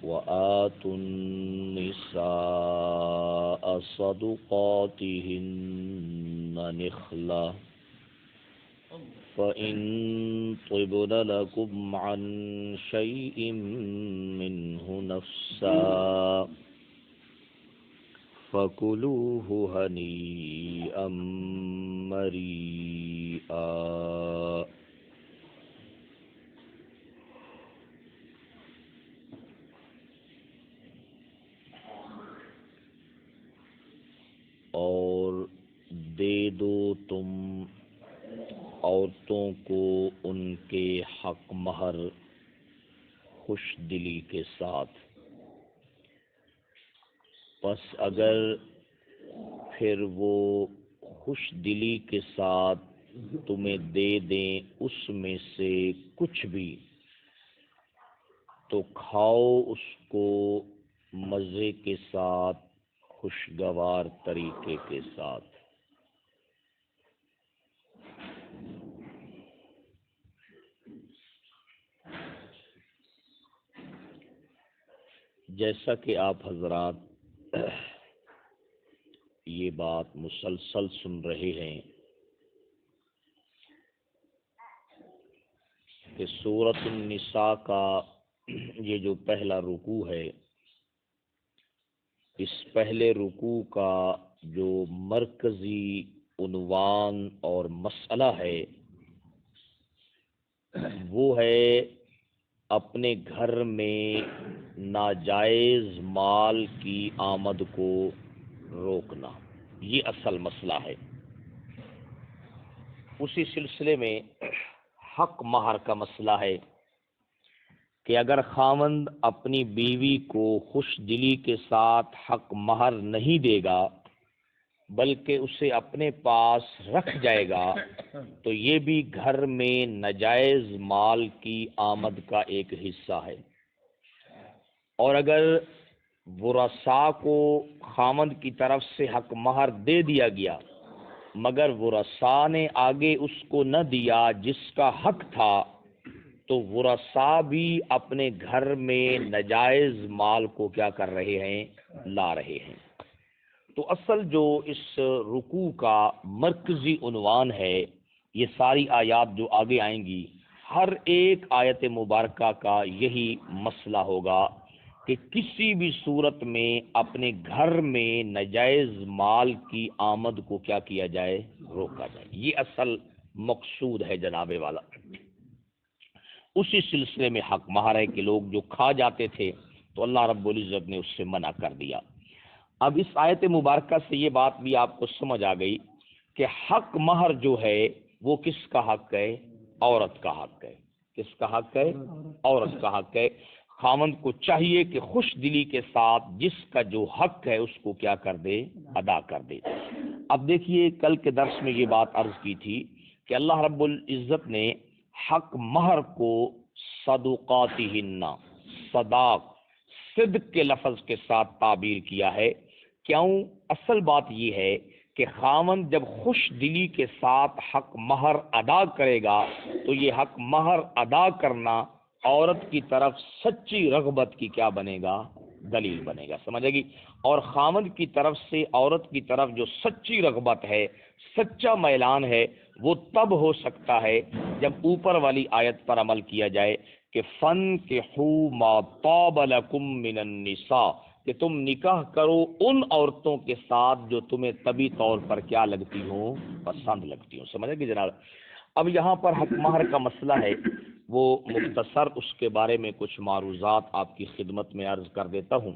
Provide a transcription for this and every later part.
وآتوا النساء صدقاتهن نخلة فإن طبن لكم عن شيء منه نفسا فكلوه هنيئا مريئا. اور دے دو تم عورتوں کو ان کے حق مہر خوش دلی کے ساتھ، پس اگر پھر وہ خوش دلی کے ساتھ تمہیں دے دیں اس میں سے کچھ بھی، تو کھاؤ اس کو مزے کے ساتھ، خوشگوار طریقے کے ساتھ. جیسا کہ آپ حضرات یہ بات مسلسل سن رہے ہیں کہ سورۃ النساء کا یہ جو پہلا رکوع ہے، اس پہلے رکوع کا جو مرکزی عنوان اور مسئلہ ہے وہ ہے اپنے گھر میں ناجائز مال کی آمد کو روکنا. یہ اصل مسئلہ ہے. اسی سلسلے میں حق مہر کا مسئلہ ہے کہ اگر خاوند اپنی بیوی کو خوش دلی کے ساتھ حق مہر نہیں دے گا بلکہ اسے اپنے پاس رکھ جائے گا تو یہ بھی گھر میں ناجائز مال کی آمد کا ایک حصہ ہے. اور اگر ورثاء کو خاوند کی طرف سے حق مہر دے دیا گیا مگر ورثاء نے آگے اس کو نہ دیا جس کا حق تھا، تو ورثاء بھی اپنے گھر میں ناجائز مال کو کیا کر رہے ہیں؟ لا رہے ہیں. تو اصل جو اس رکوع کا مرکزی عنوان ہے، یہ ساری آیات جو آگے آئیں گی ہر ایک آیت مبارکہ کا یہی مسئلہ ہوگا کہ کسی بھی صورت میں اپنے گھر میں ناجائز مال کی آمد کو کیا کیا جائے؟ روکا جائے. یہ اصل مقصود ہے جناب والا. اسی سلسلے میں حق مہر ہے کہ لوگ جو کھا جاتے تھے تو اللہ رب العزت نے اس سے منع کر دیا. اب اس آیت مبارکہ سے یہ بات بھی آپ کو سمجھ آ گئی کہ حق مہر جو ہے وہ کس کا حق ہے؟ عورت کا حق ہے. کس کا حق ہے؟ عورت کا حق ہے. خاوند کو چاہیے کہ خوش دلی کے ساتھ جس کا جو حق ہے اس کو کیا کر دے؟ ادا کر دے. اب دیکھیے کل کے درس میں یہ بات عرض کی تھی کہ اللہ رب العزت نے حق مہر کو صدقاتہن، صدق کے لفظ کے ساتھ تعبیر کیا ہے. کیوں؟ اصل بات یہ ہے کہ خاوند جب خوش دلی کے ساتھ حق مہر ادا کرے گا تو یہ حق مہر ادا کرنا عورت کی طرف سچی رغبت کی کیا بنے گا؟ دلیل بنے گا. سمجھے گی؟ اور خاوند کی طرف سے عورت کی طرف جو سچی رغبت ہے، سچا میلان ہے، وہ تب ہو سکتا ہے جب اوپر والی آیت پر عمل کیا جائے کہ فَانْكِحُوا مَا طَابَ لَكُم مِّنَ النِّسَاءِ، کہ تم نکاح کرو ان عورتوں کے ساتھ جو تمہیں طبی طور پر کیا لگتی ہوں؟ پسند لگتی ہوں. سمجھے گی جناب؟ اب یہاں پر حق مہر کا مسئلہ ہے وہ مختصر اس کے بارے میں کچھ معروضات آپ کی خدمت میں عرض کر دیتا ہوں.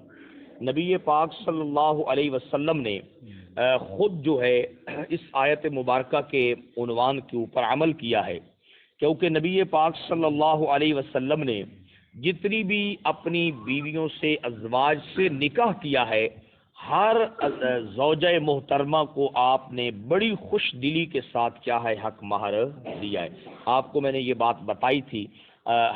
نبی پاک صلی اللہ علیہ وسلم نے خود جو ہے اس آیت مبارکہ کے عنوان کے اوپر عمل کیا ہے، کیونکہ نبی پاک صلی اللہ علیہ وسلم نے جتنی بھی اپنی بیویوں سے ازواج سے نکاح کیا ہے ہر زوجہ محترمہ کو آپ نے بڑی خوش دلی کے ساتھ کیا ہے؟ حق مہر دیا ہے. آپ کو میں نے یہ بات بتائی تھی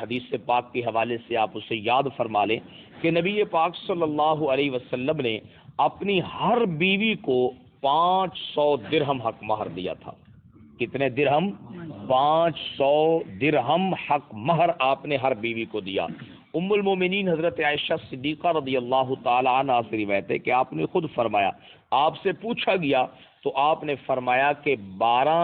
حدیث پاک کے حوالے سے، آپ اسے یاد فرما لیں کہ نبی پاک صلی اللہ علیہ وسلم نے اپنی ہر بیوی کو 500 درہم حق مہر دیا تھا. کتنے درہم؟ 500 درہم حق مہر آپ نے ہر بیوی کو دیا. ام المومنین حضرت عائشہ صدیقہ رضی اللہ تعالی عنہا سے روایت ہے کہ آپ نے خود فرمایا، آپ سے پوچھا گیا تو آپ نے فرمایا کہ 12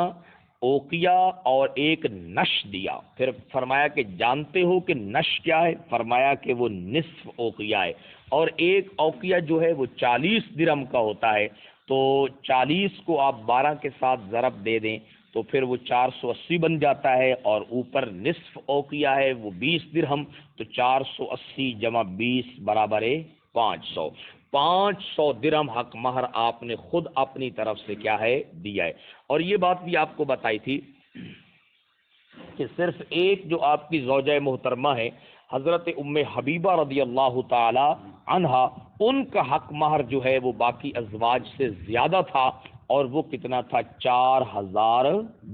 اوقیہ اور ایک نش دیا۔ پھر فرمایا کہ جانتے ہو کہ نش کیا ہے؟ فرمایا کہ وہ نصف اوقیہ ہے، اور ایک اوقیہ جو ہے وہ 40 درہم کا ہوتا ہے، تو 40 کو آپ 12 کے ساتھ ضرب دے دیں تو پھر وہ 480 بن جاتا ہے، اور اوپر نصف اوقیہ ہے وہ 20 درہم، تو 480 جمع 20 برابر ہے 500۔ 500 درہم حق مہر آپ نے خود اپنی طرف سے کیا ہے دیا ہے۔ اور یہ بات بھی آپ کو بتائی تھی کہ صرف ایک جو آپ کی زوجہ محترمہ ہے حضرت ام حبیبہ رضی اللہ تعالی عنہا، ان کا حق مہر جو ہے وہ باقی ازواج سے زیادہ تھا، اور وہ کتنا تھا؟ 4000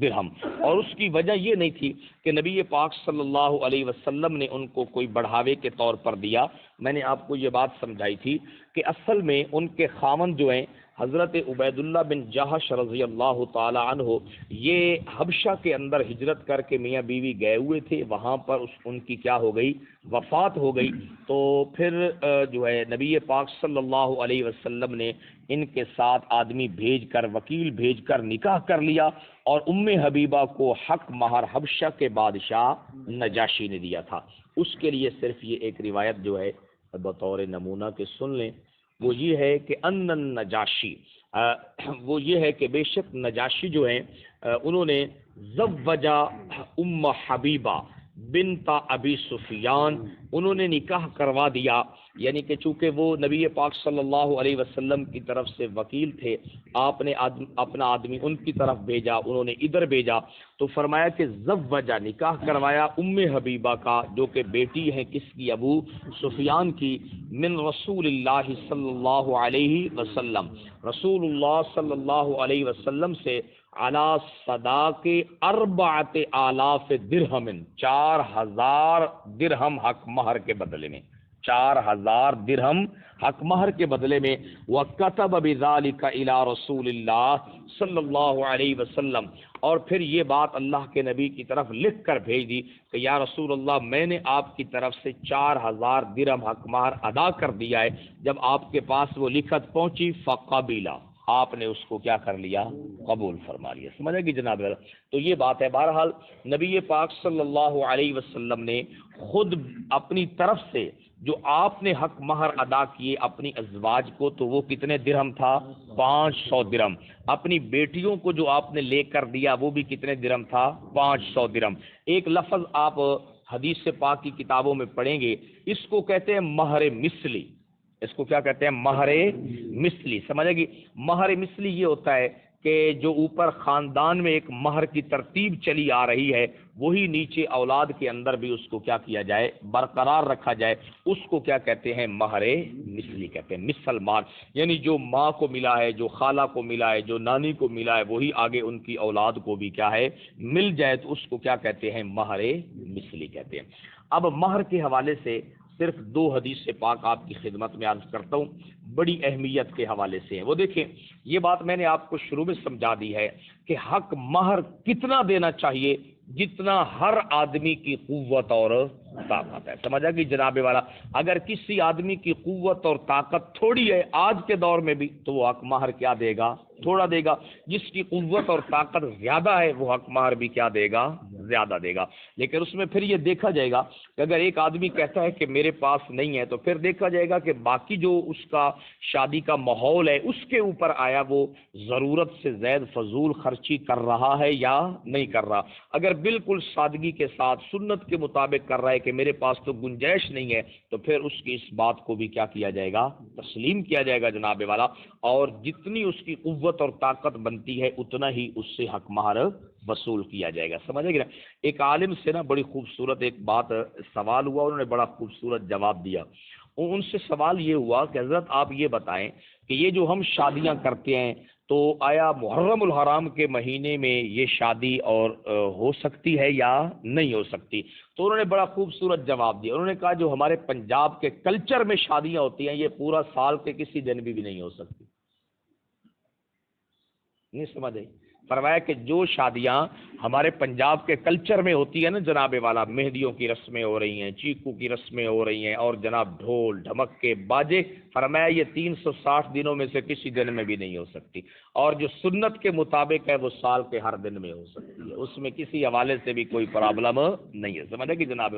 درہم۔ اور اس کی وجہ یہ نہیں تھی کہ نبی پاک صلی اللہ علیہ وسلم نے ان کو کوئی بڑھاوے کے طور پر دیا۔ میں نے آپ کو یہ بات سمجھائی تھی کہ اصل میں ان کے خاوند جو ہیں حضرت عبید اللہ بن جہش رضی اللہ تعالی عنہ، یہ حبشہ کے اندر ہجرت کر کے میاں بیوی گئے ہوئے تھے، وہاں پر ان کی کیا ہو گئی؟ وفات ہو گئی۔ تو پھر جو ہے نبی پاک صلی اللہ علیہ وسلم نے ان کے ساتھ آدمی بھیج کر، وکیل بھیج کر نکاح کر لیا، اور ام حبیبہ کو حق مہر حبشہ کے بادشاہ نجاشی نے دیا تھا۔ اس کے لیے صرف یہ ایک روایت جو ہے بطور نمونہ کے سن لیں، وہ یہ ہے کہ ان النجاشی، وہ یہ ہے کہ بے شک نجاشی جو ہیں انہوں نے زوجہ ام حبیبہ بنت ابی سفیان، انہوں نے نکاح کروا دیا، یعنی کہ چونکہ وہ نبی پاک صلی اللہ علیہ وسلم کی طرف سے وکیل تھے، آپ نے اپنا آدمی ان کی طرف بھیجا، انہوں نے ادھر بھیجا، تو فرمایا کہ زوجہ نکاح کروایا ام حبیبہ کا، جو کہ بیٹی ہے کس کی؟ ابو سفیان کی، من رسول اللہ صلی اللہ علیہ وسلم، رسول اللہ صلی اللہ علیہ وسلم سے، علی صداق 4000 درہم، 4000 درہم حق مہر کے بدلے میں، 4000 درہم حق مہر کے بدلے میں، وَكَتَبَ بِذَلِكَ إِلَى رسول اللہ صلی اللہ علیہ وسلم، اور پھر یہ بات اللہ کے نبی کی طرف لکھ کر بھیج دی کہ یا رسول اللہ، میں نے آپ کی طرف سے 4000 درہم حق مہر ادا کر دیا ہے۔ جب آپ کے پاس وہ لکھت پہنچی، فَقَبِلَ، آپ نے اس کو کیا کر لیا؟ قبول فرما لیا۔ سمجھا کہ جناب؟ تو یہ بات ہے۔ بہرحال نبی پاک صلی اللہ علیہ وسلم نے خود اپنی طرف سے جو آپ نے حق مہر ادا کیے اپنی ازواج کو، تو وہ کتنے درہم تھا؟ 500 درہم۔ اپنی بیٹیوں کو جو آپ نے لے کر دیا وہ بھی کتنے درہم تھا؟ 500 درہم۔ ایک لفظ آپ حدیث پاک کی کتابوں میں پڑھیں گے، اس کو کہتے ہیں مہر مثلی۔ اس کو کیا کہتے ہیں؟ مہر مثلی۔ سمجھے گی؟ مہر مثلی یہ ہوتا ہے کہ جو اوپر خاندان میں ایک مہر کی ترتیب چلی آ رہی ہے، وہی نیچے اولاد کے اندر بھی اس کو کیا کیا جائے؟ برقرار رکھا جائے۔ اس کو کیا کہتے ہیں؟ مہر مثلی کہتے ہیں۔ مثل مال، یعنی جو ماں کو ملا ہے، جو خالہ کو ملا ہے، جو نانی کو ملا ہے، وہی آگے ان کی اولاد کو بھی کیا ہے؟ مل جائے، تو اس کو کیا کہتے ہیں؟ مہر مثلی کہتے ہیں۔ اب مہر کے حوالے سے صرف 2 حدیث پاک آپ کی خدمت میں عرض کرتا ہوں، بڑی اہمیت کے حوالے سے ہیں۔ وہ دیکھیں، یہ بات میں نے آپ کو شروع میں سمجھا دی ہے کہ حق مہر کتنا دینا چاہیے؟ جتنا ہر آدمی کی قوت اور طاقت ہے۔ سمجھا کہ جناب والا؟ اگر کسی آدمی کی قوت اور طاقت تھوڑی ہے آج کے دور میں بھی، تو وہ حق مہر کیا دے گا؟ تھوڑا دے گا۔ جس کی قوت اور طاقت زیادہ ہے وہ حق مہر بھی کیا دے گا؟ زیادہ دے گا۔ لیکن اس میں پھر یہ دیکھا جائے گا کہ اگر ایک آدمی کہتا ہے کہ میرے پاس نہیں ہے، تو پھر دیکھا جائے گا کہ باقی جو اس کا شادی کا ماحول ہے اس کے اوپر آیا وہ ضرورت سے زائد فضول خرچی کر رہا ہے یا نہیں کر رہا۔ اگر بالکل سادگی کے ساتھ سنت کے مطابق کر رہا ہے کہ میرے پاس تو گنجائش نہیں ہے، تو پھر اس کی اس بات کو بھی کیا کیا جائے گا؟ تسلیم کیا جائے گا جناب والا، اور جتنی اس کی قوت اور طاقت بنتی ہے اتنا ہی اس سے حق مہر وصول کیا جائے گا۔ سمجھے گا؟ ایک عالم سے نا بڑی خوبصورت ایک بات سوال ہوا، انہوں نے بڑا خوبصورت جواب دیا۔ ان سے سوال یہ ہوا کہ حضرت آپ یہ بتائیں کہ یہ جو ہم شادیاں کرتے ہیں، تو آیا محرم الحرام کے مہینے میں یہ شادی اور ہو سکتی ہے یا نہیں ہو سکتی؟ تو انہوں نے بڑا خوبصورت جواب دیا۔ انہوں نے کہا جو ہمارے پنجاب کے کلچر میں شادیاں ہوتی ہیں، یہ پورا سال کے کسی دن بھی نہیں ہو سکتی۔ نہیں سمجھ آئی؟ فرمایا کہ جو شادیاں ہمارے پنجاب کے کلچر میں ہوتی ہے نا جناب والا، مہندیوں کی رسمیں ہو رہی ہیں، چیکو کی رسمیں ہو رہی ہیں، اور جناب ڈھول ڈھمک کے باجے، فرمایا یہ 360 دنوں میں سے کسی دن میں بھی نہیں ہو سکتی، اور جو سنت کے مطابق ہے وہ سال کے ہر دن میں ہو سکتی ہے، اس میں کسی حوالے سے بھی کوئی پرابلم نہیں ہے، سمجھے کہ جناب۔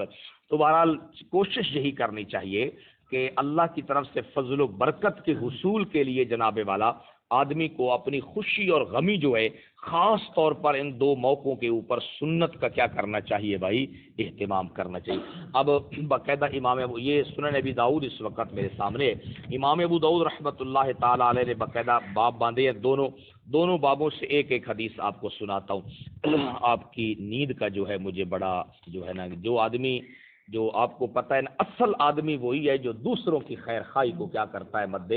تو بہرحال کوشش یہی کرنی چاہیے کہ اللہ کی طرف سے فضل و برکت کے حصول کے لیے جناب والا آدمی کو اپنی خوشی اور غمی جو ہے خاص طور پر ان دو موقعوں کے اوپر سنت کا کیا کرنا چاہیے بھائی، اہتمام کرنا چاہیے۔ اب باقاعدہ امام ابو، یہ سنن ابی داؤد اس وقت میرے سامنے ہے، امام ابو داؤد رحمۃ اللہ تعالی علیہ نے باقاعدہ باب باندھے ہیں، دونوں بابوں سے ایک ایک حدیث آپ کو سناتا ہوں۔ آپ کی نیند کا جو ہے مجھے بڑا جو ہے نا، جو آدمی، جو آپ کو پتہ ہے نا، اصل آدمی وہی ہے جو دوسروں کی خیر خواہی کو کیا کرتا ہے، مد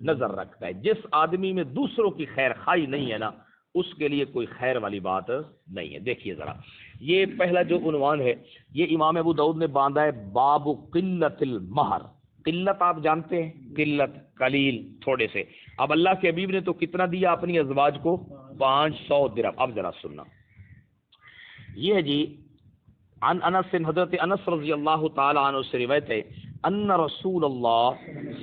نظر رکھتا ہے۔ جس آدمی میں دوسروں کی خیر خواہی نہیں ہے نا، اس کے لیے کوئی خیر والی بات نہیں ہے۔ دیکھیے ذرا، یہ پہلا جو عنوان ہے یہ امام ابو داؤد نے باندھا ہے، باب قلت المہر۔ قلت آپ جانتے ہیں، قلت قلیل، تھوڑے سے۔ اب اللہ کے حبیب نے تو کتنا دیا اپنی ازواج کو؟ 500 درہم۔ اب ذرا سننا، یہ ہے جی عن انس، حضرت انس رضی اللہ تعالی عنہ سے روایت ہے، ان رسول اللہ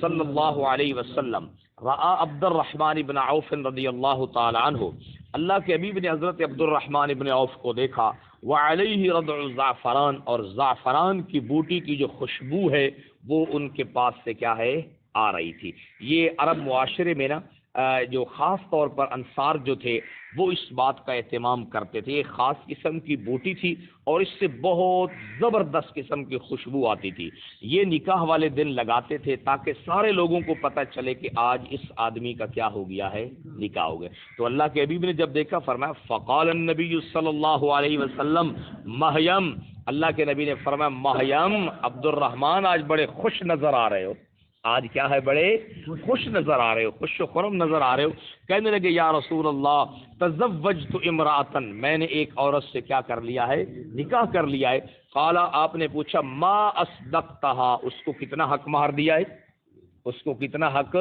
صلی اللہ علیہ وسلم رأى عبد الرحمن بن عوف رضی اللہ تعالی عنہ، اللہ کے حبیب نے حضرت عبد الرحمن بن عوف کو دیکھا، وعلیہ رضع الزعفران، اور زعفران کی بوٹی کی جو خوشبو ہے وہ ان کے پاس سے کیا ہے، آ رہی تھی۔ یہ عرب معاشرے میں نا جو خاص طور پر انصار جو تھے وہ اس بات کا اہتمام کرتے تھے، ایک خاص قسم کی بوٹی تھی اور اس سے بہت زبردست قسم کی خوشبو آتی تھی۔ یہ نکاح والے دن لگاتے تھے تاکہ سارے لوگوں کو پتہ چلے کہ آج اس آدمی کا کیا ہو گیا ہے، نکاح ہو گیا۔ تو اللہ کے حبیب نے جب دیکھا فرمایا، فقال النبی صلی اللہ علیہ وسلم مہیم، اللہ کے نبی نے فرمایا، مہیم عبد الرحمن آج بڑے خوش نظر آ رہے ہو، آج کیا ہے، بڑے خوش نظر آ رہے ہو، خوش و خرم نظر آ رہے ہو۔ کہنے لگے، یا رسول اللہ تزوجت امراۃ، میں نے ایک عورت سے کیا کر لیا ہے، نکاح کر لیا ہے۔ قال، آپ نے پوچھا، ما اصدقتھا، اس کو کتنا حق مہر دیا ہے، اس کو کتنا حق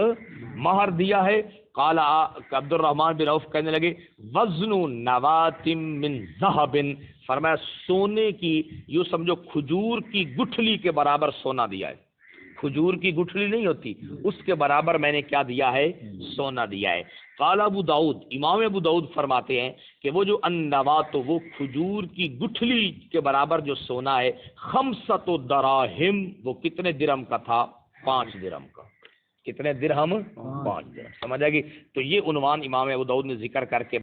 مہر دیا ہے؟ قال، عبد الرحمن بن عوف کہنے لگے، وزن نواۃ من ذہب، فرمایا سونے کی، یوں سمجھو کھجور کی گٹھلی کے برابر سونا دیا ہے۔ کھجور کی گٹھلی نہیں ہوتی، اس کے برابر میں نے کیا دیا ہے، سونا دیا ہے۔ قال ابو داؤد، امام ابو داؤد فرماتے ہیں کہ وہ جو النوات، وہ کھجور کی گٹھلی کے برابر جو سونا ہے، 5 دراہم، وہ کتنے درہم کا تھا، 5 درہم کا۔ کتنے درہم؟ 5 درہم، سمجھ آ گئی۔ تو یہ عنوان امام ابو داؤد نے ذکر کر کے